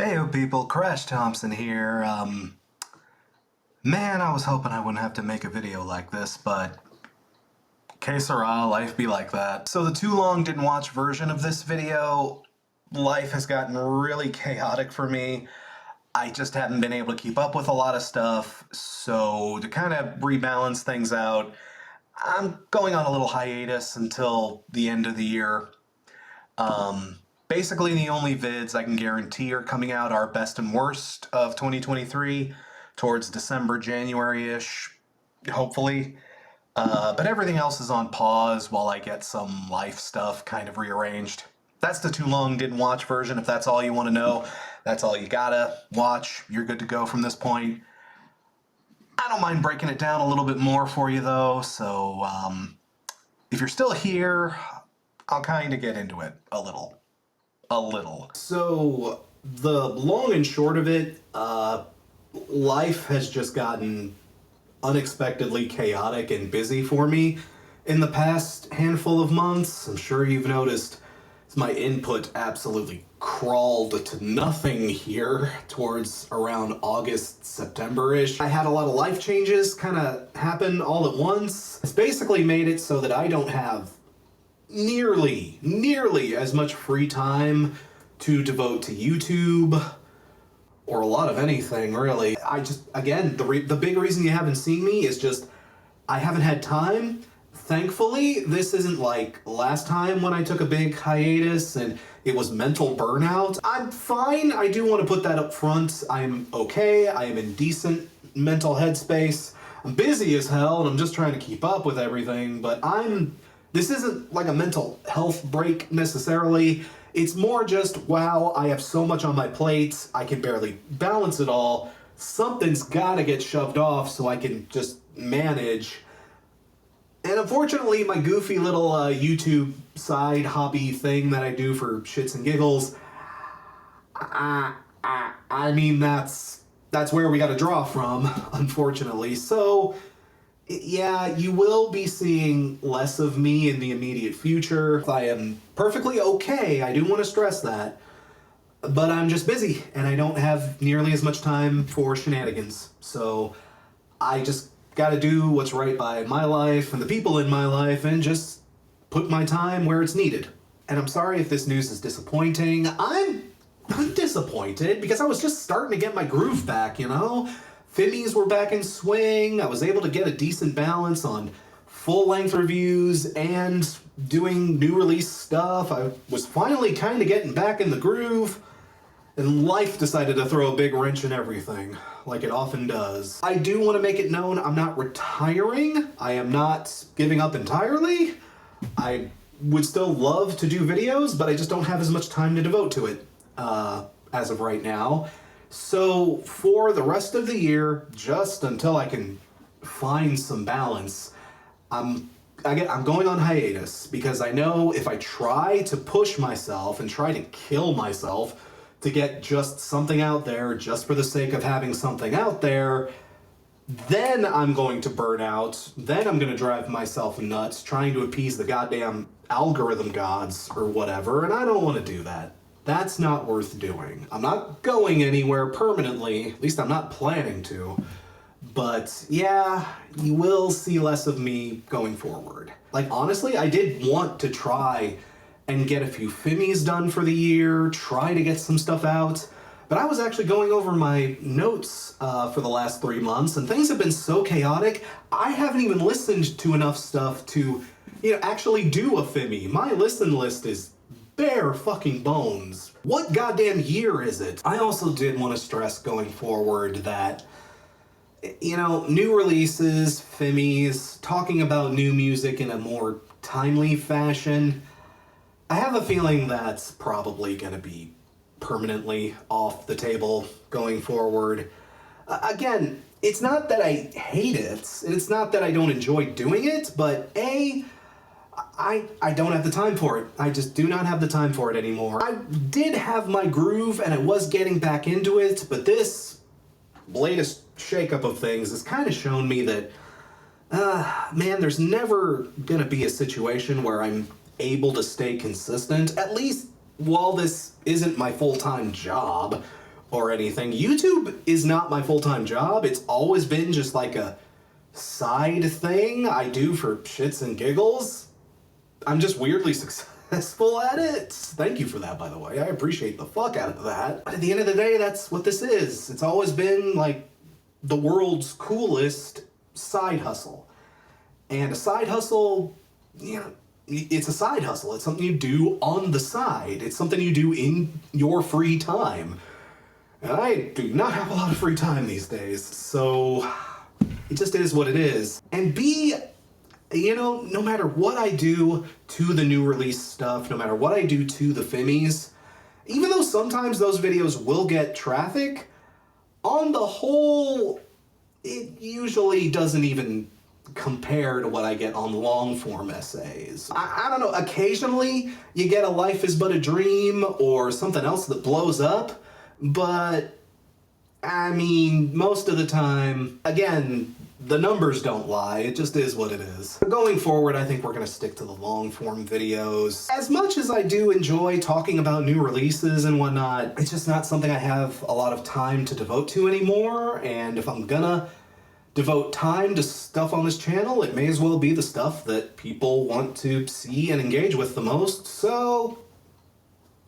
Heyo people, Crash Thompson here. Man, I was hoping I wouldn't have to make a video like this, but que sera, life be like that. So the too long didn't watch version of this video, life has gotten really chaotic for me. I just haven't been able to keep up with a lot of stuff, so to kind of rebalance things out, I'm going on a little hiatus until the end of the year. Basically, the only vids I can guarantee are coming out are best and worst of 2023 towards December, January-ish, hopefully. But everything else is on pause while I get some life stuff kind of rearranged. That's the too long didn't watch version. If that's all you want to know, that's all you gotta watch. You're good to go from this point. I don't mind breaking it down a little bit more for you though, so if you're still here, I'll kind of get into it a little. So, the long and short of it, life has just gotten unexpectedly chaotic and busy for me in the past handful of months. I'm sure you've noticed my input absolutely crawled to nothing here towards around August, September-ish. I had a lot of life changes kind of happen all at once. It's basically made it so that I don't have nearly as much free time to devote to YouTube or a lot of anything, really. Again, the big reason you haven't seen me is just I haven't had time. Thankfully, this isn't like last time when I took a big hiatus and it was mental burnout. I'm fine. I do want to put that up front. I'm okay. I am in decent mental headspace. I'm busy as hell and I'm just trying to keep up with everything, but this isn't like a mental health break necessarily. It's more just, wow, I have so much on my plate, I can barely balance it all. Something's gotta get shoved off so I can just manage. And unfortunately, my goofy little YouTube side hobby thing that I do for shits and giggles, I mean, that's where we gotta draw from, unfortunately. So, yeah, you will be seeing less of me in the immediate future. I am perfectly okay, I do want to stress that. But I'm just busy, and I don't have nearly as much time for shenanigans. So I just gotta do what's right by my life and the people in my life and just put my time where it's needed. And I'm sorry if this news is disappointing. I'm disappointed because I was just starting to get my groove back, you know? Fimmies were back in swing. I was able to get a decent balance on full-length reviews and doing new release stuff. I was finally kind of getting back in the groove, and life decided to throw a big wrench in everything, like it often does. I do want to make it known I'm not retiring. I am not giving up entirely. I would still love to do videos, but I just don't have as much time to devote to it as of right now. So for the rest of the year, just until I can find some balance, I'm going on hiatus because I know if I try to push myself and try to kill myself to get just something out there just for the sake of having something out there, then I'm going to burn out. Then I'm going to drive myself nuts trying to appease the goddamn algorithm gods or whatever, and I don't want to do that. That's not worth doing. I'm not going anywhere permanently, at least I'm not planning to. But yeah, you will see less of me going forward. Like honestly, I did want to try and get a few Fimmies done for the year, try to get some stuff out, but I was actually going over my notes for the last 3 months and things have been so chaotic, I haven't even listened to enough stuff to, actually do a Fimmy. My listen list is bare fucking bones. What goddamn year is it? I also did want to stress going forward that, new releases, Fimmies, talking about new music in a more timely fashion, I have a feeling that's probably going to be permanently off the table going forward. Again, it's not that I hate it, and it's not that I don't enjoy doing it, but I don't have the time for it. I just do not have the time for it anymore. I did have my groove and I was getting back into it, but this latest shakeup of things has kind of shown me that, man, there's never gonna be a situation where I'm able to stay consistent, at least while this isn't my full-time job, or anything. YouTube is not my full-time job. It's always been just like a side thing I do for shits and giggles. I'm just weirdly successful at it. Thank you for that, by the way. I appreciate the fuck out of that. But at the end of the day, that's what this is. It's always been like the world's coolest side hustle. And a side hustle, it's a side hustle. It's something you do on the side. It's something you do in your free time. And I do not have a lot of free time these days, so it just is what it is. And B, no matter what I do to the new release stuff, no matter what I do to the Fimmies, even though sometimes those videos will get traffic, on the whole, it usually doesn't even compare to what I get on long-form essays. I don't know, occasionally you get a Life is But a Dream or something else that blows up, but I mean, most of the time, again, the numbers don't lie, it just is what it is. Going forward, I think we're gonna stick to the long-form videos. As much as I do enjoy talking about new releases and whatnot, it's just not something I have a lot of time to devote to anymore, and if I'm gonna devote time to stuff on this channel, it may as well be the stuff that people want to see and engage with the most, so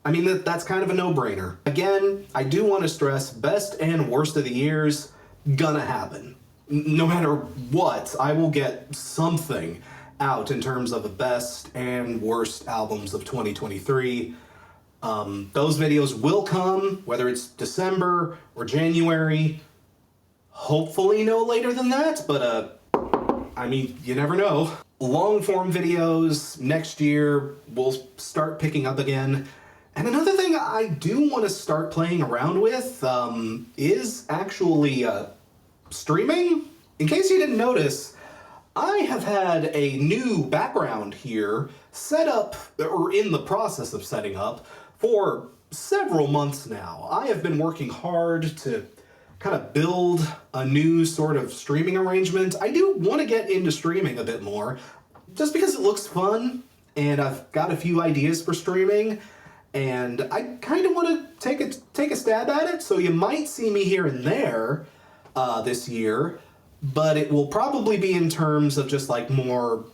I mean, that's kind of a no-brainer. Again, I do want to stress, best and worst of the years, gonna happen. No matter what, I will get something out in terms of the best and worst albums of 2023. Those videos will come, whether it's December or January. Hopefully no later than that, but I mean, you never know. Long-form videos next year will start picking up again. And another thing I do want to start playing around with is actually streaming. In case you didn't notice, I have had a new background here set up, or in the process of setting up, for several months now. I have been working hard to kind of build a new sort of streaming arrangement. I do want to get into streaming a bit more, just because it looks fun, and I've got a few ideas for streaming. And I kind of want to take a stab at it, so you might see me here and there this year, but it will probably be in terms of just like more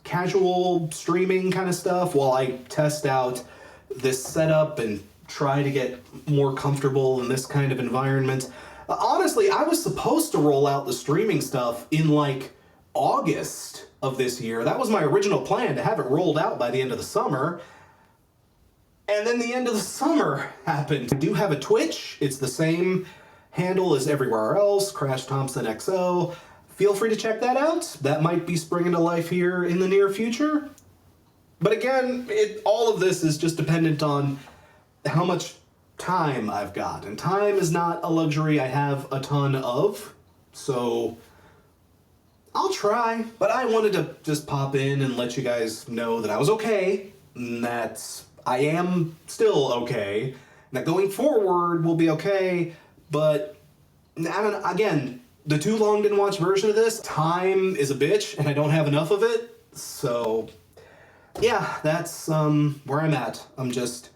casual streaming kind of stuff while I test out this setup and try to get more comfortable in this kind of environment. Honestly, I was supposed to roll out the streaming stuff in like August of this year. That was my original plan, to have it rolled out by the end of the summer. And then the end of the summer happened. I do have a Twitch. It's the same handle as everywhere else, Crash Thompson XO. Feel free to check that out. That might be springing to life here in the near future. But again, all of this is just dependent on how much time I've got. And time is not a luxury I have a ton of. So I'll try. But I wanted to just pop in and let you guys know that I was okay. And that I am still okay. That going forward will be okay, but I don't know, again, the too long didn't watch version of this, time is a bitch and I don't have enough of it, so yeah, that's where I'm at. I'm just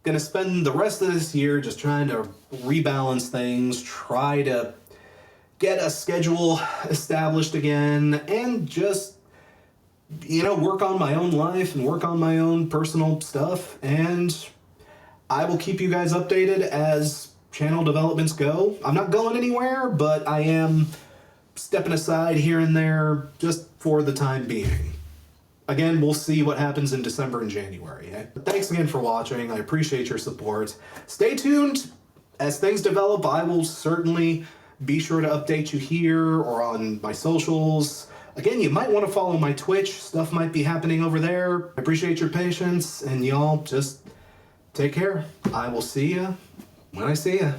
gonna spend the rest of this year just trying to rebalance things, try to get a schedule established again, and just work on my own life and work on my own personal stuff, and I will keep you guys updated as channel developments go. I'm not going anywhere, but I am stepping aside here and there just for the time being. Again, we'll see what happens in December and January. But thanks again for watching. I appreciate your support. Stay tuned. As things develop, I will certainly be sure to update you here or on my socials. Again, you might want to follow my Twitch. Stuff might be happening over there. I appreciate your patience, and y'all just take care. I will see ya when I see ya.